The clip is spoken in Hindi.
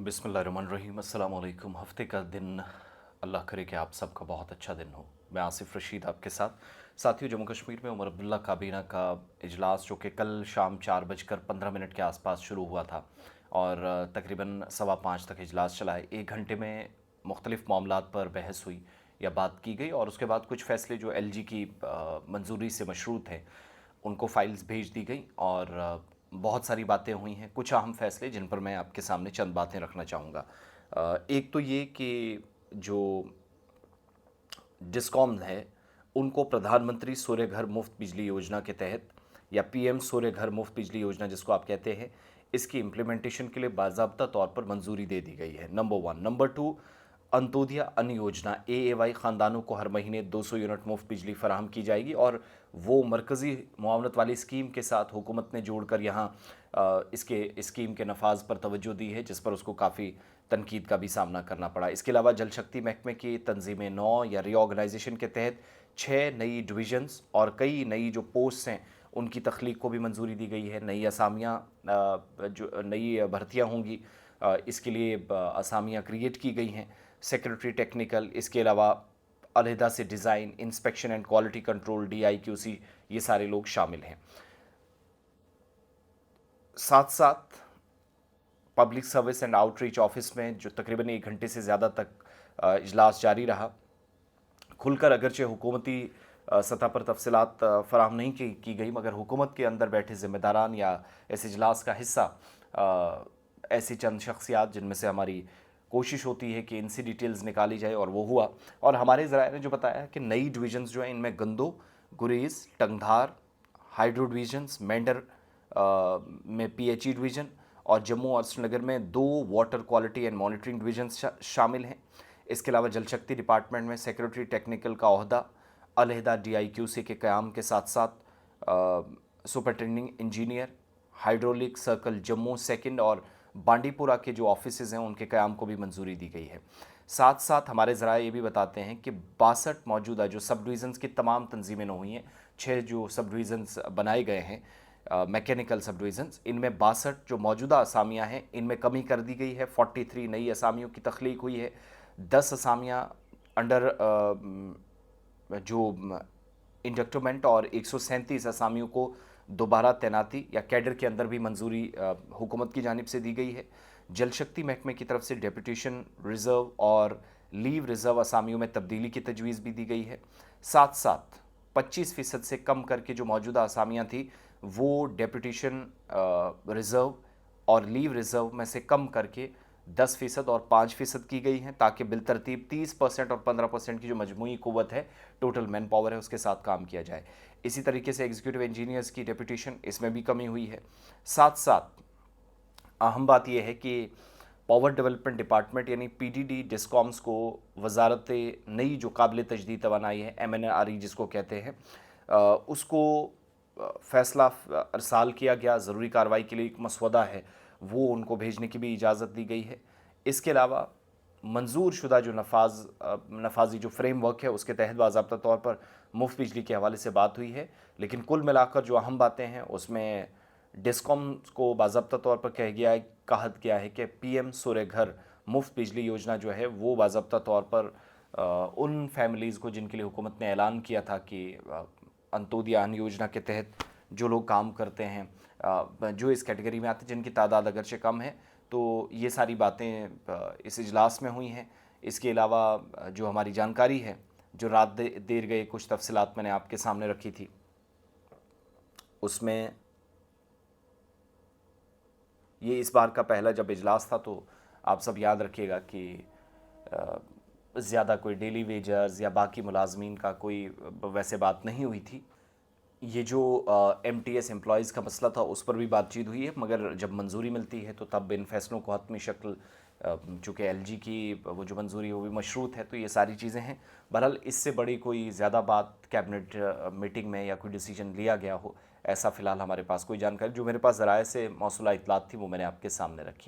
बिस्मिल्लाहिर्रहमानिर्रहीम अस्सलाम वालेकुम। हफ़्ते का दिन अल्लाह करे कि आप सबका बहुत अच्छा दिन हो। मैं आसिफ़ रशीद आपके साथियों, जम्मू कश्मीर में उमर अब्दुल्ला काबीना का इजलास जो कि कल शाम 4:15 के आसपास शुरू हुआ था और तकरीबन 5:15 तक इजलास चला है। 1 घंटे में मुख्तलिफ़ मामलात पर बहस हुई या बात की गई और उसके बाद कुछ फ़ैसले जो LG की मंजूरी से मशरूत हैं उनको फ़ाइल्स भेज दी गई और बहुत सारी बातें हुई हैं। कुछ अहम फ़ैसले जिन पर मैं आपके सामने चंद बातें रखना चाहूँगा। एक तो ये कि जो डिस्कॉम है उनको प्रधानमंत्री सूर्य घर मुफ्त बिजली योजना के तहत या PM सूर्य घर मुफ्त बिजली योजना जिसको आप कहते हैं, इसकी इम्प्लीमेंटेशन के लिए बाज़ाब्ता तौर पर मंजूरी दे दी गई है, नंबर 1। नंबर 2, अंत्योदय अन्न योजना AAY ख़ानदानों को हर महीने 200 यूनिट मुफ्त बिजली फराहम की जाएगी और वो मरकज़ी मुआवनत वाली स्कीम के साथ हुकूमत ने जोड़कर यहाँ इसके स्कीम के नफाज पर तवज्जो दी है, जिस पर उसको काफ़ी तनकीद का भी सामना करना पड़ा। इसके अलावा जल शक्ति महकमे की तंजीम नौ या रीऑर्गेनाइजेशन के तहत 6 नई डिवीजन्स और कई नई जो पोस्ट्स हैं उनकी तख्लीक को भी मंजूरी दी गई है। नई असामियाँ जो नई भर्तियाँ होंगी, इसके लिए असामियाँ क्रिएट की गई हैं। सेक्रेटरी टेक्निकल, इसके अलावा अलहदा से design, inspection and quality control DIQC, ये सारे लोग शामिल हैं। साथ साथ public service and outreach office में जो तकरीबन 1 घंटे से ज़्यादा तक इजलास जारी रहा, खुलकर अगरचे हुकूमती सतह पर तफसीलात फराहम नहीं की गई, मगर हुकूमत के अंदर बैठे ज़िम्मेदारान या इस इजलास का हिस्सा ऐसी चंद शख्सियात जिनमें से हमारी कोशिश होती है कि इनसी डिटेल्स निकाली जाए और वो हुआ। और हमारे ज़राए ने जो बताया कि नई डिवीजन्स जो हैं इनमें गंदो, गुरेज़, टंगधार, हाइड्रो डिवीजन्स, मेंढर में PHE डिवीज़न और जम्मू और श्रीनगर में 2 water quality and monitoring divisions शामिल हैं। इसके अलावा जल शक्ति डिपार्टमेंट में सेक्रेटरी टेक्निकल का ओहदा अलहदा DIQC के क़याम के साथ साथ superintending engineer, hydraulic circle Jammu second और बांडीपुरा के जो ऑफिसेज़ हैं उनके क़याम को भी मंजूरी दी गई है। साथ साथ हमारे ज़राए ये भी बताते हैं कि 62 मौजूदा जो सब डिवीज़न्स की तमाम तंजीमें न हुई हैं, 6 जो सब डिवीज़न्स बनाए गए हैं मैकेनिकल सब डिवीज़न्स, इनमें 62 जो मौजूदा असामियाँ हैं इनमें कमी कर दी गई है। 43 नई असामियों की तख्लीक हुई है। 10 असामियाँ अंडर जो इंडक्टमेंट और 137 असामियों को दोबारा तैनाती या कैडर के अंदर भी मंजूरी हुकूमत की जानिब से दी गई है। जल शक्ति महकमे की तरफ से डेपुटेशन रिज़र्व और लीव रिज़र्व असामियों में तब्दीली की तजवीज़ भी दी गई है। साथ साथ 25% से कम करके जो मौजूदा असामियाँ थी वो डेपुटेशन रिज़र्व और लीव रिज़र्व में से कम करके 10% और 5% की गई हैं, ताकि बिलतरतीब 30% और 15% की जो मजमूई क़ुव्वत है, टोटल मैन पावर है, उसके साथ काम किया जाए। इसी तरीके से एग्जीक्यूटिव इंजीनियर्स की डेपुटेशन, इसमें भी कमी हुई है। साथ साथ अहम बात यह है कि पावर डेवलपमेंट डिपार्टमेंट यानी PDD डिस्कॉम्स को वजारत नई जो काबिल तजदीद तवानाई है MNRE जिसको कहते हैं, उसको फ़ैसला अरसाल किया गया। ज़रूरी कार्रवाई के लिए एक मसवदा है वो उनको भेजने की भी इजाज़त दी गई है। इसके अलावा मंजूर शुदा जो नफाजी जो फ्रेमवर्क है उसके तहत बाज़ाब्ता तौर पर मुफ्त बिजली के हवाले से बात हुई है। लेकिन कुल मिलाकर जो अहम बातें हैं उसमें डिस्कॉम को बाज़ाब्ता तौर पर कहा गया है कि PM सूर्य घर मुफ्त बिजली योजना जो है वो बाज़ाब्ता तौर पर उन फैमिलीज़ को जिनके लिए हुकूमत ने ऐलान किया था कि अंत्योदय अन्न योजना के तहत जो लोग काम करते हैं, जो इस कैटेगरी में आते हैं, जिनकी तादाद अगरचे कम है, तो ये सारी बातें इस इजलास में हुई हैं। इसके अलावा जो हमारी जानकारी है, जो रात देर गए कुछ तफसीलात मैंने आपके सामने रखी थी, उसमें ये इस बार का पहला जब इजलास था, तो आप सब याद रखिएगा कि ज़्यादा कोई डेली वेजर्स या बाकी मुलाजमीन का कोई वैसे बात नहीं हुई थी। ये जो MTS एम्प्लॉयज़ का मसला था उस पर भी बातचीत हुई है, मगर जब मंजूरी मिलती है तो तब इन फैसलों को हतमी शक्ल, चूँकि LG की वो जो मंजूरी है वो भी मशरूत है, तो ये सारी चीज़ें हैं। बहरहाल इससे बड़ी कोई ज़्यादा बात कैबिनेट मीटिंग में या कोई डिसीजन लिया गया हो, ऐसा फ़िलहाल हमारे पास कोई जानकारी जो मेरे पास ज़राए से मौसूला इतलात थी वो मैंने आपके सामने रखी।